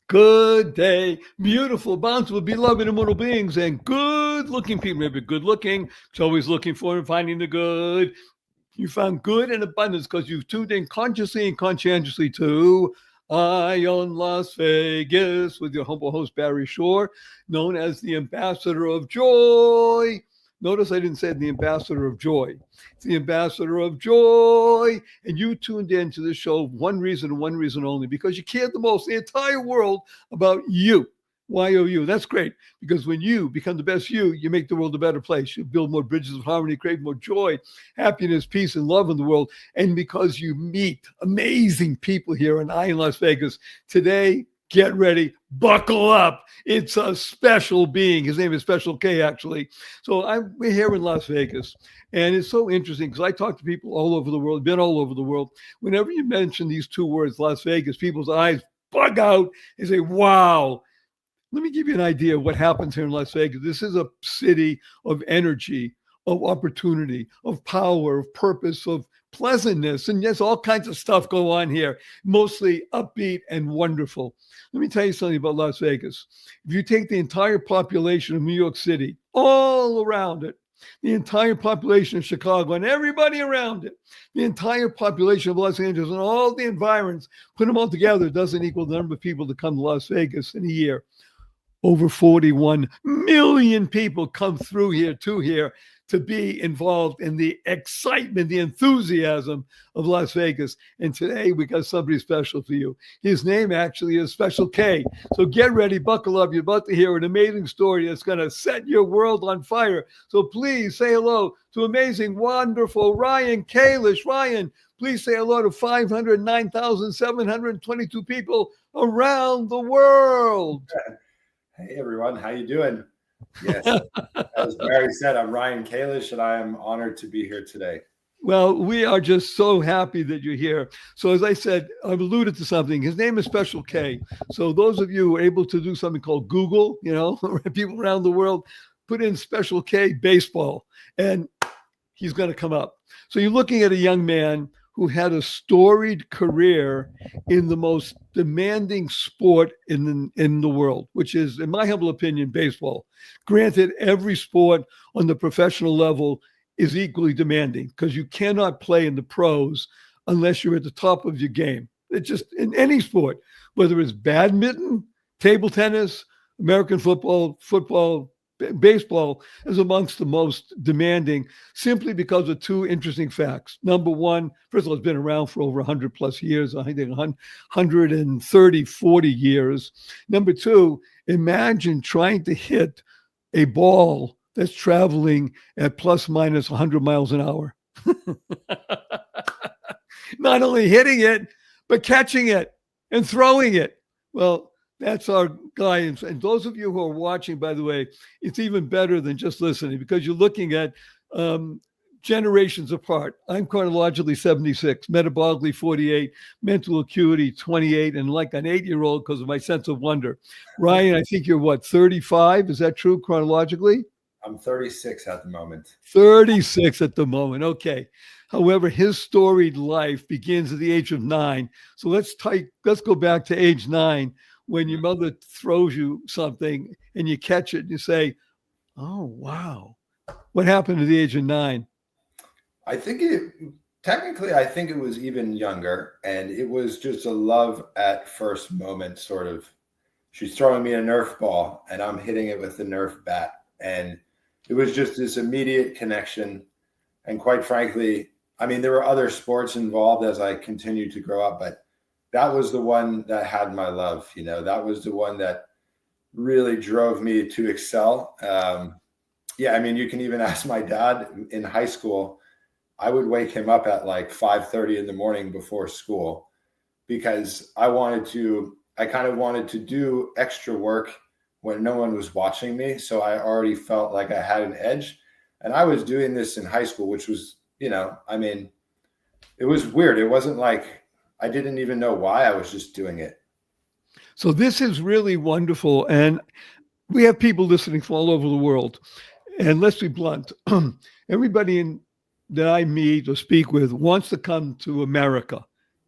Good day, beautiful, bountiful, beloved, immortal beings, and good-looking people. Maybe good-looking, it's always looking for and finding the good. You found good and abundance because you've tuned in consciously and conscientiously to Ion Las Vegas with your humble host, Barry Shore, known as the Ambassador of Joy. Notice I didn't say the Ambassador of Joy. It's the Ambassador of Joy. And you tuned in to this show one reason and one reason only, because you cared the most, the entire world, about you. YOU. That's great, because when you become the best you make the world a better place. You build more bridges of harmony, create more joy, happiness, peace, and love in the world. And because you meet amazing people here in Ion Las Vegas today, get ready, buckle up. It's a special being. His name is Special K, actually. So we're here in Las Vegas, and it's so interesting because I talk to people all over the world, been all over the world. Whenever you mention these two words, Las Vegas, people's eyes bug out and say, wow. Let me give you an idea of what happens here in Las Vegas. This is a city of energy, of opportunity, of power, of purpose, of pleasantness. And yes, all kinds of stuff go on here, mostly upbeat and wonderful. Let me tell you something about Las Vegas. If you take the entire population of New York City, all around it, the entire population of Chicago and everybody around it, the entire population of Los Angeles and all the environs, put them all together, doesn't equal the number of people that come to Las Vegas in a year. Over 41 million people come through here to be involved in the excitement, the enthusiasm of Las Vegas. And today we got somebody special for you. His name actually is Special K. So get ready, buckle up. You're about to hear an amazing story that's going to set your world on fire. So please say hello to amazing, wonderful Ryan Kalish. Ryan, please say hello to 509,722 people around the world. Hey everyone, how you doing? Yes, as Barry said, I'm Ryan Kalish, and I am honored to be here today. Well, we are just so happy that you're here. So as I said, I've alluded to something. His name is Special K. So those of you who are able to do something called Google, people around the world, put in Special K baseball, and he's going to come up. So you're looking at a young man who had a storied career in the most demanding sport in the world, which is, in my humble opinion, baseball. Granted, every sport on the professional level is equally demanding because you cannot play in the pros unless you're at the top of your game. It's just in any sport, whether it's badminton, table tennis, American football, baseball is amongst the most demanding simply because of two interesting facts. Number one, first of all, it's been around for over 100 plus years, I think 130, 40 years. Number two, imagine trying to hit a ball that's traveling at plus minus 100 miles an hour. Not only hitting it, but catching it and throwing it. Well, that's our guy. And those of you who are watching, by the way, it's even better than just listening because you're looking at generations apart. I'm chronologically 76, metabolically 48, mental acuity 28, and like an 8-year-old because of my sense of wonder. Ryan, I think you're what, 35? Is that true chronologically? I'm 36 at the moment. 36 at the moment. Okay. However, his storied life begins at the age of 9. So let's go back to age 9. When your mother throws you something and you catch it and you say, oh, wow. What happened at the age of 9? I think it was even younger. And it was just a love at first moment, sort of. She's throwing me a Nerf ball and I'm hitting it with the Nerf bat. And it was just this immediate connection. And quite frankly, I mean, there were other sports involved as I continued to grow up, but that was the one that had my love. That was the one that really drove me to excel. I mean, you can even ask my dad in high school. I would wake him up at like 5:30 in the morning before school because I kind of wanted to do extra work when no one was watching me. So I already felt like I had an edge. And I was doing this in high school, which was, I mean, it was weird. It wasn't like, I didn't even know why. I was just doing it. So this is really wonderful. And we have people listening from all over the world. And let's be blunt. Everybody that I meet or speak with wants to come to America.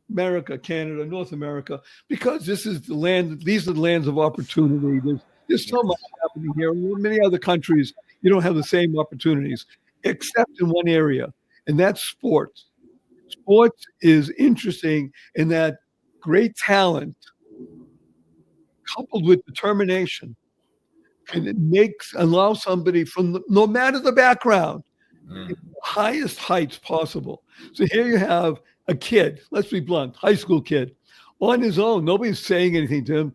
America, Canada, North America, because this is the land, these are the lands of opportunity. There's so much happening here. In many other countries, you don't have the same opportunities, except in one area, and that's sports. Sports is interesting in that great talent coupled with determination can allow somebody from no matter the background, Mm. the highest heights possible. So here you have a kid, let's be blunt, high school kid, on his own. Nobody's saying anything to him,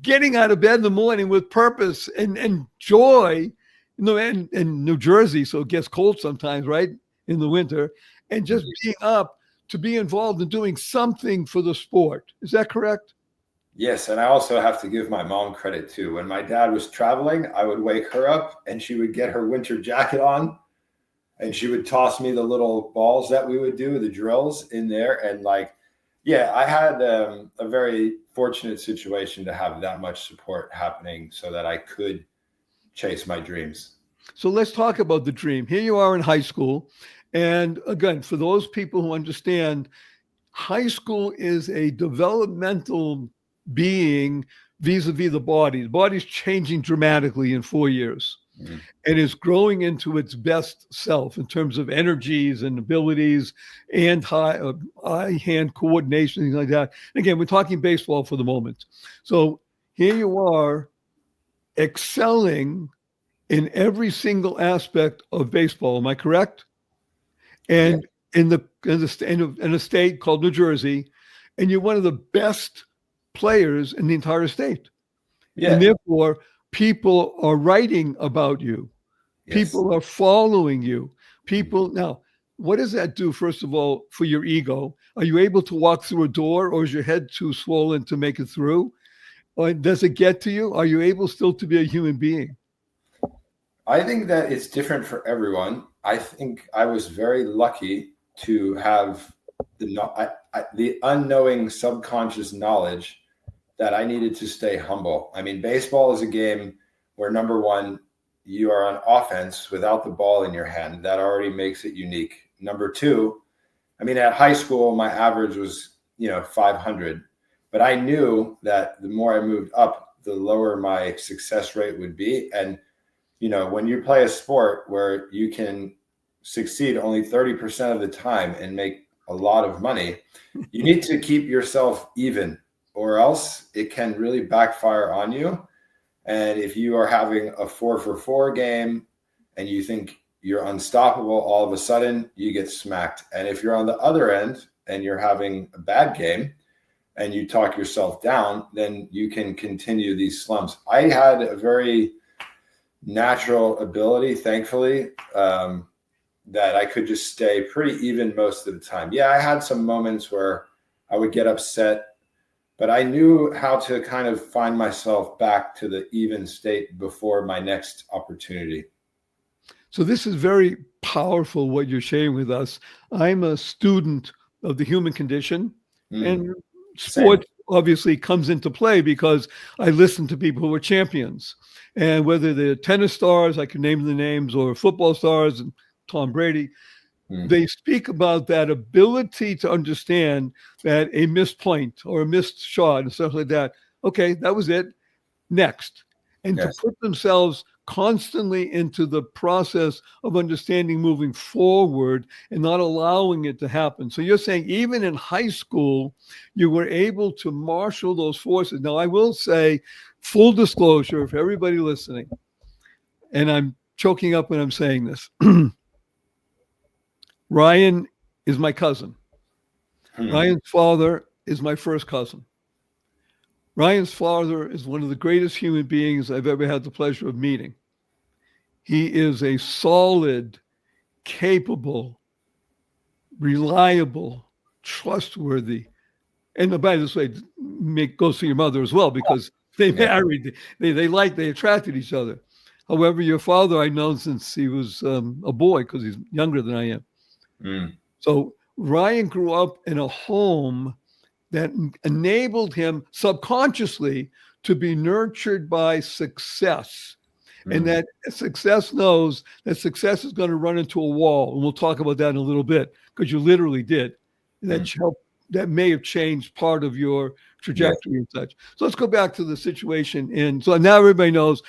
getting out of bed in the morning with purpose and joy. And New Jersey, so it gets cold sometimes, right? In the winter, and just being up to be involved in doing something for the sport. Is that correct? Yes, and I also have to give my mom credit too. When my dad was traveling, I would wake her up and she would get her winter jacket on and she would toss me the little balls that we would do, the drills in there. And like, yeah, I had a very fortunate situation to have that much support happening so that I could chase my dreams. So let's talk about the dream. Here you are in high school. And again, for those people who understand, high school is a developmental being vis-a-vis the body. The body's changing dramatically in 4 years. Mm-hmm. And is growing into its best self in terms of energies and abilities and eye-hand coordination, things like that. And again, we're talking baseball for the moment. So here you are excelling in every single aspect of baseball. Am I correct? And in a state called New Jersey, and you're one of the best players in the entire state. Yeah. And therefore, people are writing about you. Yes. People are following you. Now, what does that do, first of all, for your ego? Are you able to walk through a door, or is your head too swollen to make it through? Or does it get to you? Are you able still to be a human being? I think that it's different for everyone. I think I was very lucky to have the unknowing subconscious knowledge that I needed to stay humble. I mean, baseball is a game where, number one, you are on offense without the ball in your hand. That already makes it unique. Number two, I mean, at high school, my average was, 500. But I knew that the more I moved up, the lower my success rate would be. And when you play a sport where you can succeed only 30% of the time and make a lot of money, you need to keep yourself even, or else it can really backfire on you. And if you are having a 4-for-4 game and you think you're unstoppable, all of a sudden you get smacked. And if you're on the other end and you're having a bad game and you talk yourself down, then you can continue these slumps. I had a very natural ability, thankfully, that I could just stay pretty even most of the time. Yeah, I had some moments where I would get upset, but I knew how to kind of find myself back to the even state before my next opportunity. So this is very powerful, what you're sharing with us. I'm a student of the human condition, and sports obviously comes into play because I listen to people who are champions. And whether they're tennis stars, I can name the names, or football stars, and Tom Brady, they speak about that ability to understand that a missed point or a missed shot and stuff like that. Okay, that was it. Next. And to put themselves constantly into the process of understanding moving forward and not allowing it to happen. So you're saying even in high school, you were able to marshal those forces. Now, I will say, full disclosure for everybody listening, and I'm choking up when I'm saying this, Ryan is my cousin. Ryan's father is my first cousin. Ryan's father is one of the greatest human beings I've ever had the pleasure of meeting. He is a solid, capable, reliable, trustworthy, and by this way, goes for your mother as well, because they married, they attracted each other. However, your father I've known since he was a boy, because he's younger than I am. So Ryan grew up in a home that enabled him subconsciously to be nurtured by success. And that success knows that success is going to run into a wall. And we'll talk about that in a little bit, because you literally did. And that helped that may have changed part of your Yes. trajectory and such. So let's go back to the situation. And so now everybody knows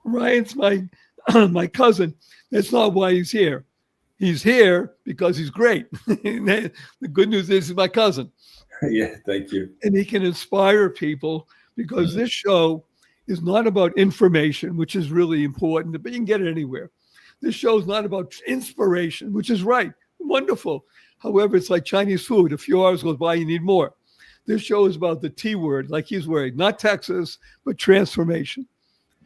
Ryan's my my cousin. That's not why he's here. He's here because he's great. The good news is he's my cousin. Yeah, thank you. And he can inspire people because this show is not about information, which is really important, but you can get it anywhere. This show is not about inspiration, which is right. Wonderful. However, it's like Chinese food. A few hours goes by, you need more. This show is about the T word, like he's wearing, not Texas, but transformation.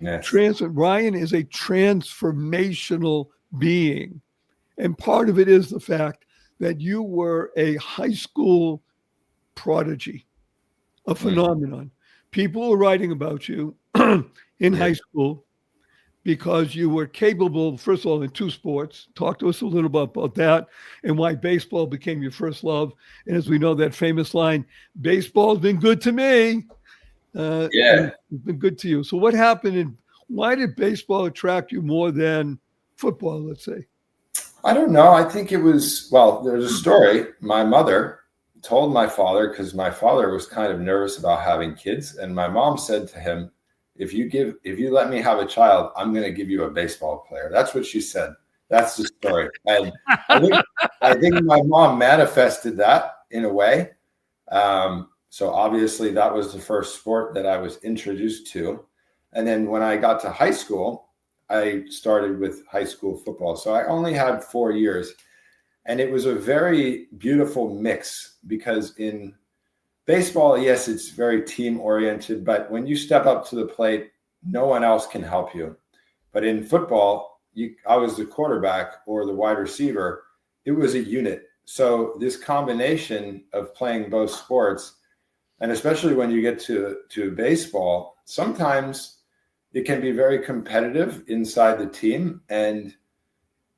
Yes. Ryan is a transformational being. And part of it is the fact that you were a high school prodigy, a phenomenon. People were writing about you in high school because you were capable, first of all, in two sports. Talk to us a little bit about that and why baseball became your first love. And as we know, that famous line, baseball's been good to me. It's been good to you. So what happened and why did baseball attract you more than football, let's say? I don't know. I think it was, well, there's a story. My mother told my father, because my father was kind of nervous about having kids. And my mom said to him, if you let me have a child, I'm going to give you a baseball player. That's what she said. That's the story. And I think my mom manifested that in a way. So obviously that was the first sport that I was introduced to. And then when I got to high school, I started with high school football. So I only had 4 years. And it was a very beautiful mix because in baseball, yes, it's very team oriented, but when you step up to the plate, no one else can help you. But in football, I was the quarterback or the wide receiver. It was a unit. So this combination of playing both sports, and especially when you get to baseball, sometimes it can be very competitive inside the team. And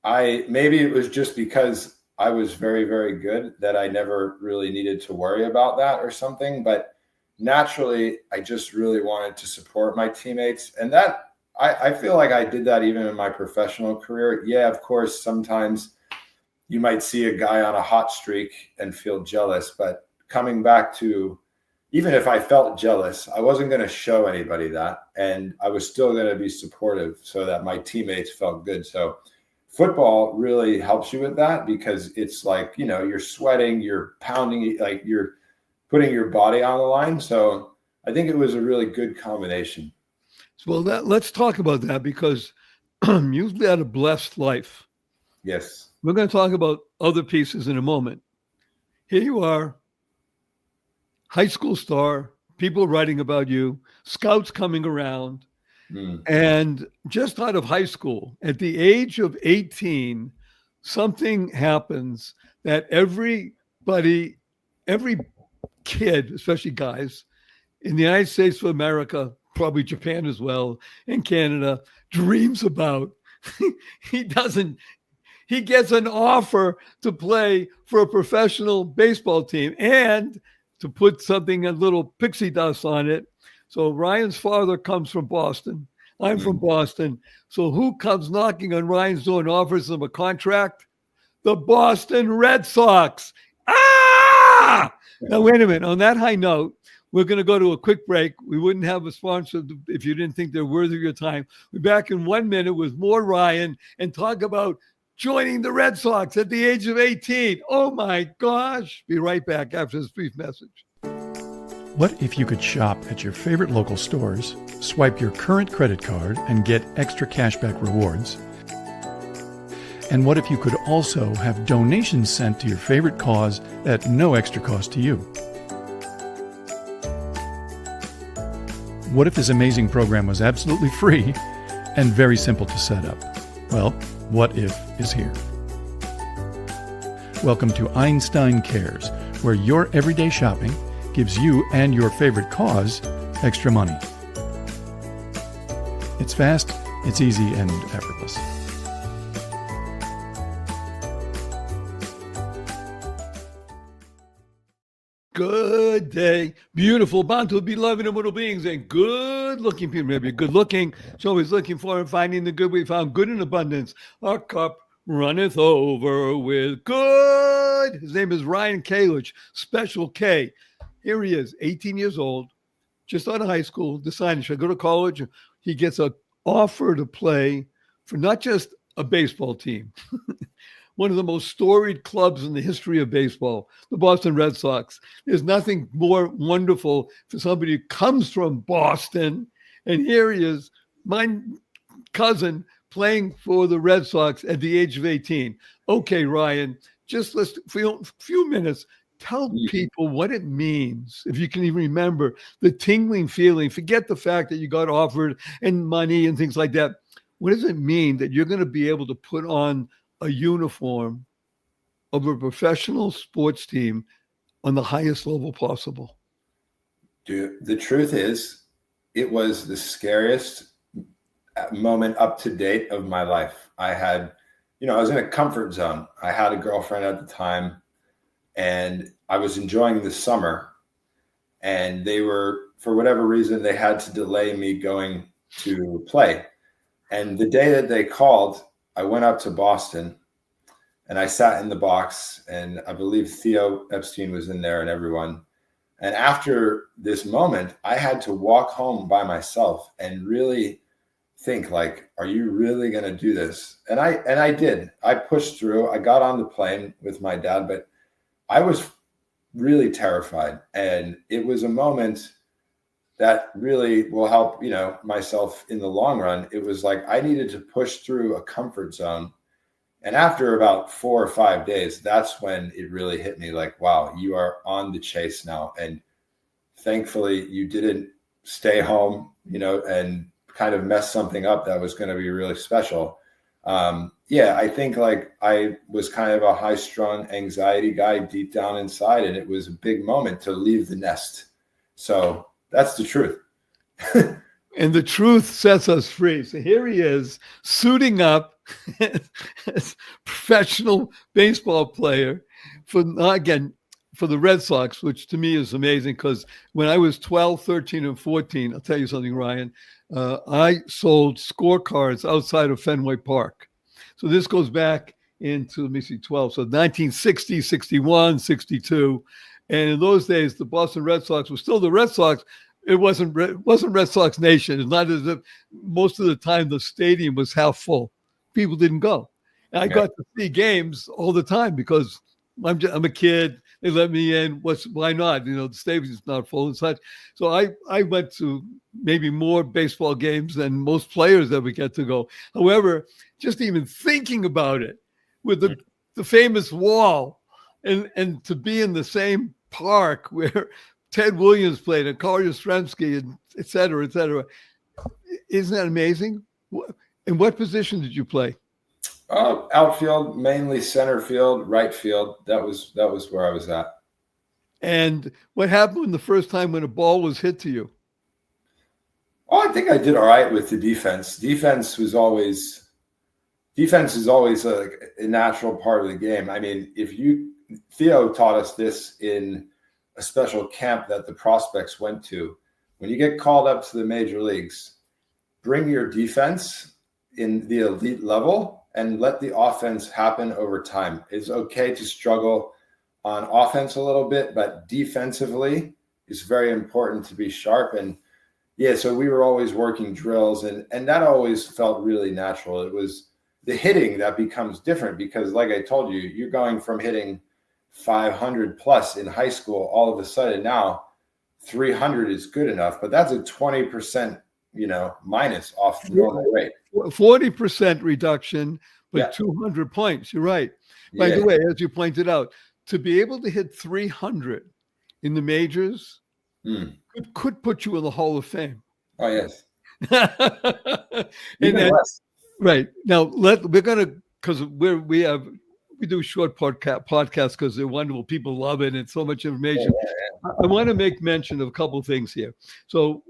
maybe it was just because I was very, very good that I never really needed to worry about that or something. But naturally, I just really wanted to support my teammates. And that I feel like I did that even in my professional career. Yeah, of course, sometimes you might see a guy on a hot streak and feel jealous. But coming back to, even if I felt jealous, I wasn't going to show anybody that. And I was still going to be supportive so that my teammates felt good. So football really helps you with that because it's like, you're sweating, you're pounding, like you're putting your body on the line. So I think it was a really good combination. Well, let's talk about that because you've had a blessed life. Yes. We're going to talk about other pieces in a moment. Here you are, high school star, people writing about you, scouts coming around. And just out of high school, at the age of 18, something happens that every kid, especially guys in the United States of America, probably Japan as well, and Canada, dreams about. He gets an offer to play for a professional baseball team and to put something, a little pixie dust on it. So Ryan's father comes from Boston. I'm from Boston. So who comes knocking on Ryan's door and offers him a contract? The Boston Red Sox. Ah! Now, wait a minute. On that high note, we're going to go to a quick break. We wouldn't have a sponsor if you didn't think they're worthy of your time. We're back in 1 minute with more Ryan and talk about joining the Red Sox at the age of 18. Oh, my gosh. Be right back after this brief message. What if you could shop at your favorite local stores, swipe your current credit card and get extra cashback rewards? And what if you could also have donations sent to your favorite cause at no extra cost to you? What if this amazing program was absolutely free and very simple to set up? Well, What If is here. Welcome to Einstein Cares, where your everyday shopping gives you and your favorite cause extra money. It's fast, it's easy, and effortless. Good day, beautiful, bountiful, beloved, immortal beings, and good-looking people. Maybe good-looking, so always looking for and finding the good. We found good in abundance. Our cup runneth over with good. His name is Ryan Kalish, special K. Here he is, 18 years old, just out of high school, deciding should I go to college. He gets an offer to play for not just a baseball team, one of the most storied clubs in the history of baseball, the Boston Red Sox. There's nothing more wonderful for somebody who comes from Boston. And here he is, my cousin, playing for the Red Sox at the age of 18. Okay, Ryan, just let's, for a few minutes, tell people what it means, if you can even remember, the tingling feeling. Forget the fact that you got offered and money and things like that. What does it mean that you're going to be able to put on a uniform of a professional sports team on the highest level possible? Dude, the truth is, it was the scariest moment up to date of my life. I had, I was in a comfort zone. I had a girlfriend at the time, and I was enjoying the summer, and they were, for whatever reason, they had to delay me going to play. And the day that they called, I went up to Boston and I sat in the box, and I believe Theo Epstein was in there and everyone. And after this moment, I had to walk home by myself and really think, like, are you really going to do this? And I did. I pushed through. I got on the plane with my dad, but I was really terrified. And it was a moment that really will help, myself in the long run. It was like I needed to push through a comfort zone. And after about 4 or 5 days, that's when it really hit me, like, wow, you are on the chase now. And thankfully you didn't stay home, and kind of mess something up that was going to be really special. I think, like, I was kind of a high-strung anxiety guy deep down inside, and it was a big moment to leave the nest. So that's the truth. And the truth sets us free. So here he is, suiting up as professional baseball player for the Red Sox, which to me is amazing, because when I was 12, 13, and 14, I'll tell you something, Ryan, I sold scorecards outside of Fenway Park. So this goes back into, 12. So 1960, 61, 62. And in those days, the Boston Red Sox were still the Red Sox. It wasn't Red Sox Nation. It's not as if most of the time the stadium was half full. People didn't go. And I got to see games all the time because I'm a kid. They let me in. Why not? The stadium's not full and such. So I went to maybe more baseball games than most players that we get to go. However, just even thinking about it with the famous wall and to be in the same park where Ted Williams played and Carl Yastrzemski and et cetera, et cetera. Isn't that amazing? In what position did you play? Outfield, mainly center field, right field. That was where I was at. And what happened the first time when a ball was hit to you? Oh, I think I did all right with the defense. Defense is always a natural part of the game. I mean, Theo taught us this in a special camp that the prospects went to. When you get called up to the major leagues, bring your defense in the elite level and let the offense happen over time. It's okay to struggle on offense a little bit, but defensively it's very important to be sharp. And so we were always working drills, and that always felt really natural. It was the hitting that becomes different because, like I told you, you're going from hitting 500 plus in high school, all of a sudden now 300 is good enough, but that's a 20%, minus off the normal rate. 40% reduction, but 200 points. You're right. By the way, as you pointed out, to be able to hit 300 in the majors could put you in the Hall of Fame. Oh, yes. Right. Now, we're going to, because we do short podcasts because they're wonderful. People love it. And it's so much information. I want to make mention of a couple of things here. So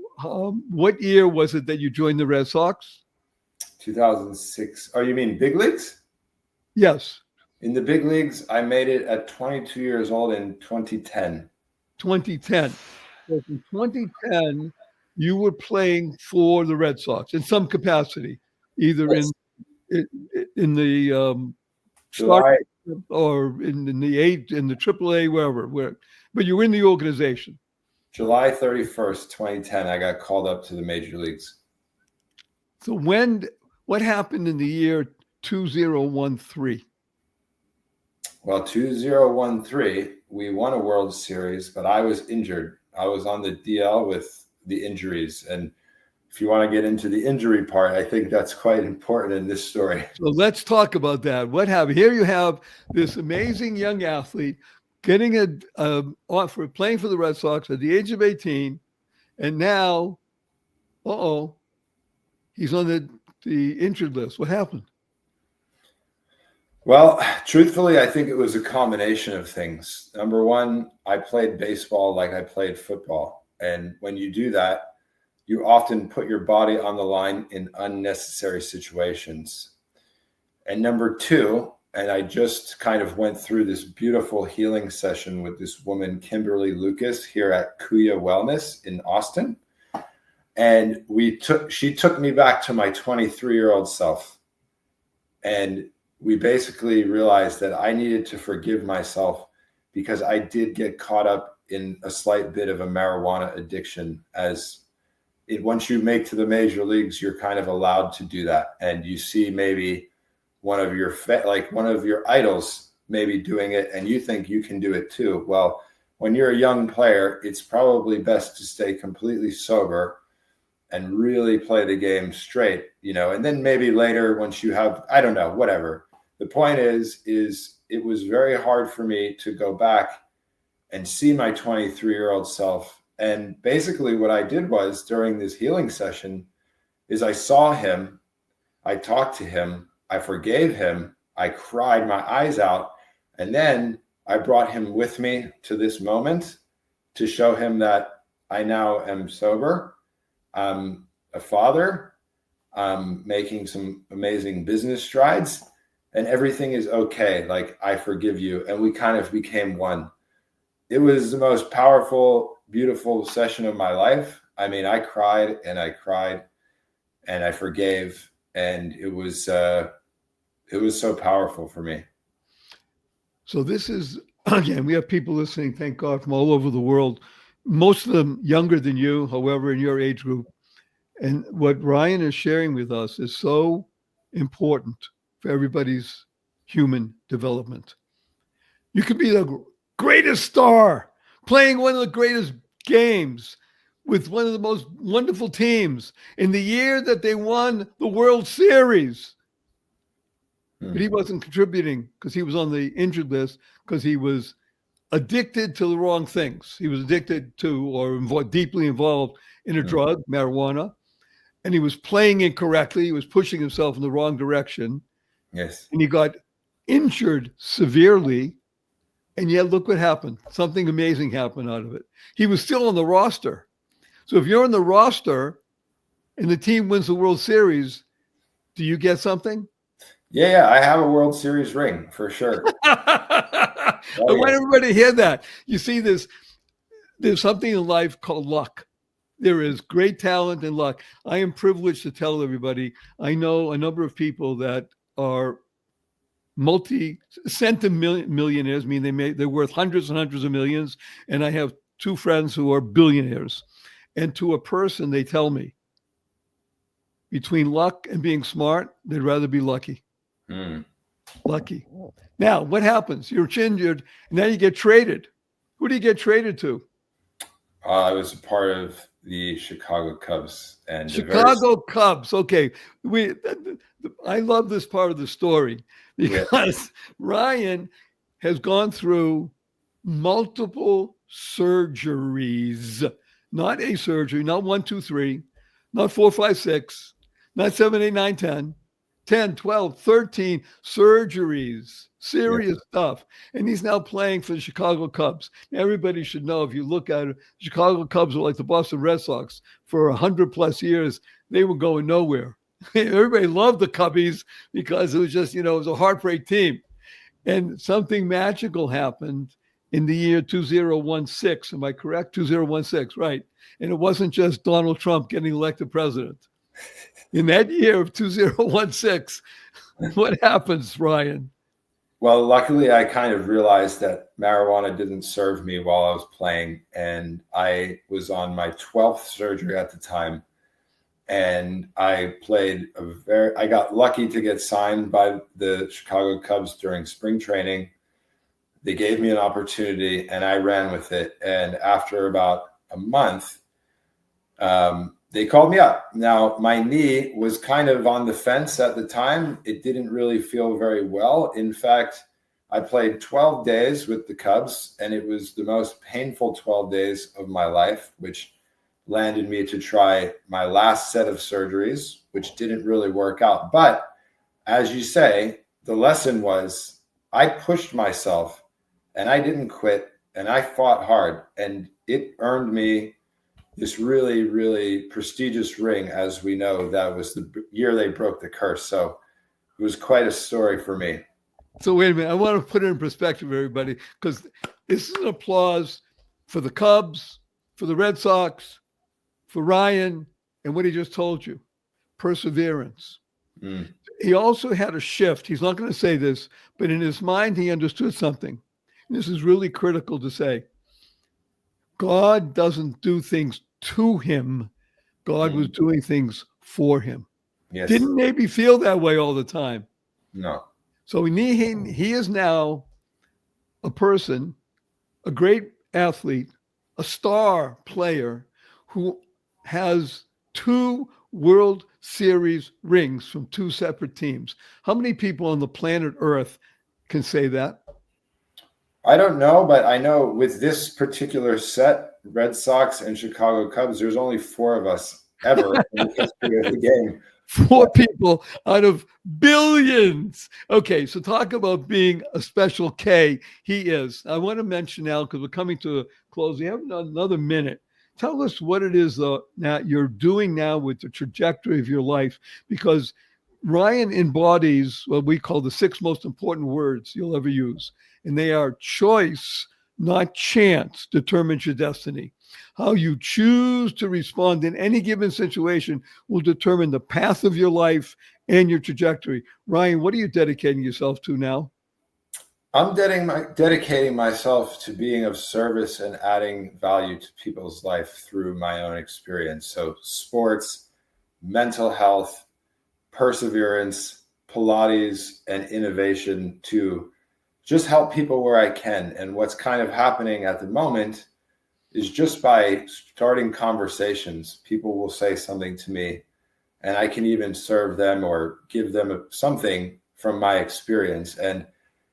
what year was it that you joined the Red Sox? 2006. Oh, you mean big leagues? Yes. In the big leagues, I made it at 22 years old in 2010. 2010. So in 2010, you were playing for the Red Sox in some capacity, either in the July or in the AAA, wherever. But you were in the organization. July 31st, 2010, I got called up to the major leagues. So what happened in the year 2013? Well, 2013, we won a World Series, but I was injured. I was on the DL with the injuries. And if you want to get into the injury part, I think that's quite important in this story. So let's talk about that. What happened? Here you have this amazing young athlete getting for playing for the Red Sox at the age of 18, and now, he's on the injured list. What happened? Well, truthfully, I think it was a combination of things. Number one, I played baseball like I played football. And when you do that, you often put your body on the line in unnecessary situations. And number two, and I just kind of went through this beautiful healing session with this woman, Kimberly Lucas, here at Kuya Wellness in Austin. And she took me back to my 23-year-old self. And we basically realized that I needed to forgive myself because I did get caught up in a slight bit of a marijuana addiction. Once you make to the major leagues, you're kind of allowed to do that. And you see maybe one of your idols maybe doing it, and you think you can do it too. Well, when you're a young player, it's probably best to stay completely sober and really play the game straight, and then maybe later once you have, I don't know, whatever. The point is it was very hard for me to go back and see my 23-year-old self. And basically what I did was during this healing session is I saw him, I talked to him, I forgave him, I cried my eyes out, and then I brought him with me to this moment to show him that I now am sober. I'm a father. I'm making some amazing business strides, and everything is okay. Like, I forgive you. And we kind of became one. It was the most powerful, beautiful session of my life. I mean, I cried and I forgave, and it was so powerful for me. So this is, again, we have people listening, thank God, from all over the world, most of them younger than you, however, in your age group. And what Ryan is sharing with us is so important for everybody's human development. You could be the greatest star, playing one of the greatest games with one of the most wonderful teams in the year that they won the World Series. But he wasn't contributing because he was on the injured list because he was addicted to the wrong things. He was addicted to or deeply involved in a drug, marijuana, and he was playing incorrectly. He was pushing himself in the wrong direction. Yes. And he got injured severely. And yet, look what happened. Something amazing happened out of it. He was still on the roster. So if you're on the roster and the team wins the World Series, do you get something? Yeah, I have a World Series ring for sure. I want everybody to hear that. You see this, there's something in life called luck. There is great talent and luck. I am privileged to tell everybody, I know a number of people that are multi-centimillionaires, I mean, they're worth hundreds and hundreds of millions. And I have two friends who are billionaires. And to a person, they tell me, between luck and being smart, they'd rather be lucky. Lucky. Now, what happens? You're injured, and now you get traded. Who do you get traded to? I was a part of the Chicago Cubs. And Chicago Cubs. Okay. I love this part of the story because Ryan has gone through multiple surgeries. Not a surgery, not 1, 2, 3, not 4, 5, 6, not 7, 8, 9, 10. 10, 12, 13 surgeries, serious stuff. And he's now playing for the Chicago Cubs. Now, everybody should know, if you look at it, Chicago Cubs were like the Boston Red Sox for 100+ years. They were going nowhere. Everybody loved the Cubbies because it was just, it was a heartbreak team. And something magical happened in the year 2016. Am I correct? 2016, right. And it wasn't just Donald Trump getting elected president. In that year of 2016, what happens, Ryan? Well, luckily, I kind of realized that marijuana didn't serve me while I was playing. And I was on my 12th surgery at the time. And I got lucky to get signed by the Chicago Cubs during spring training. They gave me an opportunity and I ran with it. And after about a month, they called me up. Now, my knee was kind of on the fence at the time. It didn't really feel very well. In fact, I played 12 days with the Cubs, and it was the most painful 12 days of my life, which landed me to try my last set of surgeries, which didn't really work out. But as you say, the lesson was I pushed myself and I didn't quit and I fought hard, and it earned me this really, really prestigious ring. As we know, that was the year they broke the curse. So it was quite a story for me. So wait a minute. I want to put it in perspective, everybody, because this is an applause for the Cubs, for the Red Sox, for Ryan, and what he just told you, perseverance. He also had a shift. He's not going to say this, but in his mind, he understood something. And this is really critical to say. God doesn't do things to him. God was doing things for him. Yes. Didn't maybe feel that way all the time. No. So he is now a person, a great athlete, a star player who has 2 World Series rings from 2 separate teams. How many people on the planet Earth can say that? I don't know, but I know with this particular set, Red Sox and Chicago Cubs, there's only 4 of us ever in the history of the game. 4 people out of billions. Okay, so talk about being a special K. He is. I want to mention now, because we're coming to a close. We have another minute. Tell us what it is that you're doing now with the trajectory of your life, because Ryan embodies what we call the 6 most important words you'll ever use. And they are: choice, not chance, determines your destiny. How you choose to respond in any given situation will determine the path of your life and your trajectory. Ryan, what are you dedicating yourself to now? I'm dedicating myself to being of service and adding value to people's life through my own experience. So sports, mental health, perseverance, Pilates, and innovation to just help people where I can. And what's kind of happening at the moment is just by starting conversations, people will say something to me and I can even serve them or give them something from my experience. And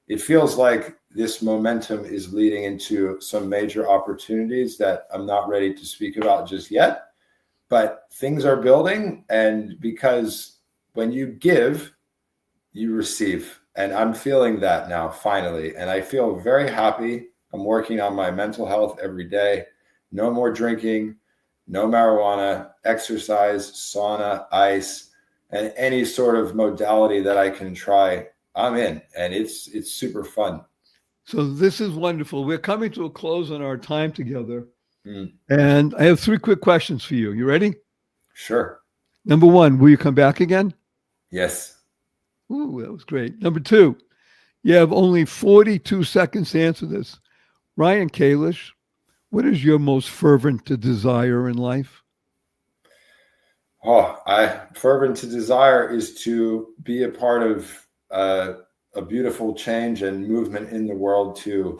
it feels like this momentum is leading into some major opportunities that I'm not ready to speak about just yet, but things are building. And because when you give, you receive. And I'm feeling that now, finally. And I feel very happy. I'm working on my mental health every day. No more drinking, no marijuana, exercise, sauna, ice, and any sort of modality that I can try, I'm in. And it's super fun. So this is wonderful. We're coming to a close on our time together. And I have 3 quick questions for you. You ready? Sure. Number 1, will you come back again? Yes. Ooh, that was great. Number 2, you have only 42 seconds to answer this. Ryan Kalish, what is your most fervent to desire in life? Fervent to desire is to be a part of a beautiful change and movement in the world to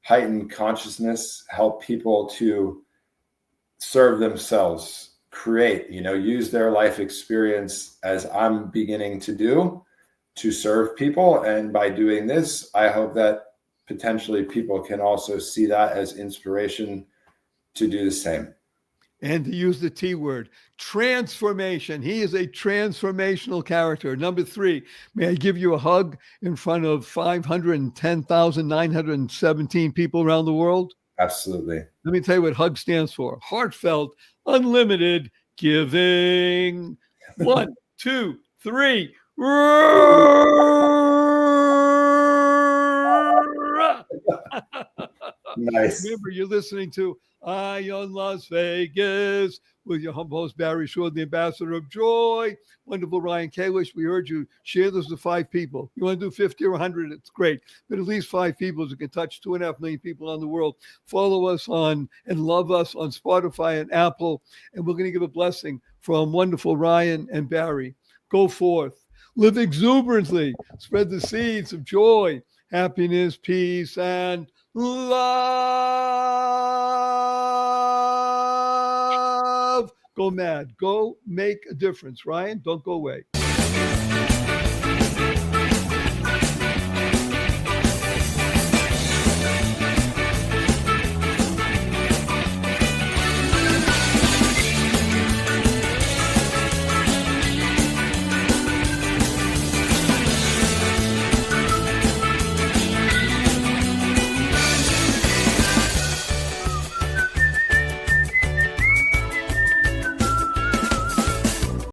heighten consciousness, help people to serve themselves, create, use their life experience as I'm beginning to do to serve people. And by doing this, I hope that potentially people can also see that as inspiration to do the same. And to use the T word, transformation. He is a transformational character. Number 3, may I give you a hug in front of 510,917 people around the world? Absolutely. Let me tell you what HUG stands for: heartfelt, unlimited giving. 1, 2, 3. Nice. Remember, you're listening to Eye on Las Vegas with your humble host, Barry Shore, the ambassador of joy. Wonderful Ryan Kalish. We heard you share this with 5 people. You want to do 50 or 100, it's great. But at least 5 people who can touch 2.5 million people on the world. Follow us on and love us on Spotify and Apple. And we're going to give a blessing from wonderful Ryan and Barry. Go forth. Live exuberantly. Spread the seeds of joy, happiness, peace, and love. Go mad. Go make a difference. Ryan, don't go away.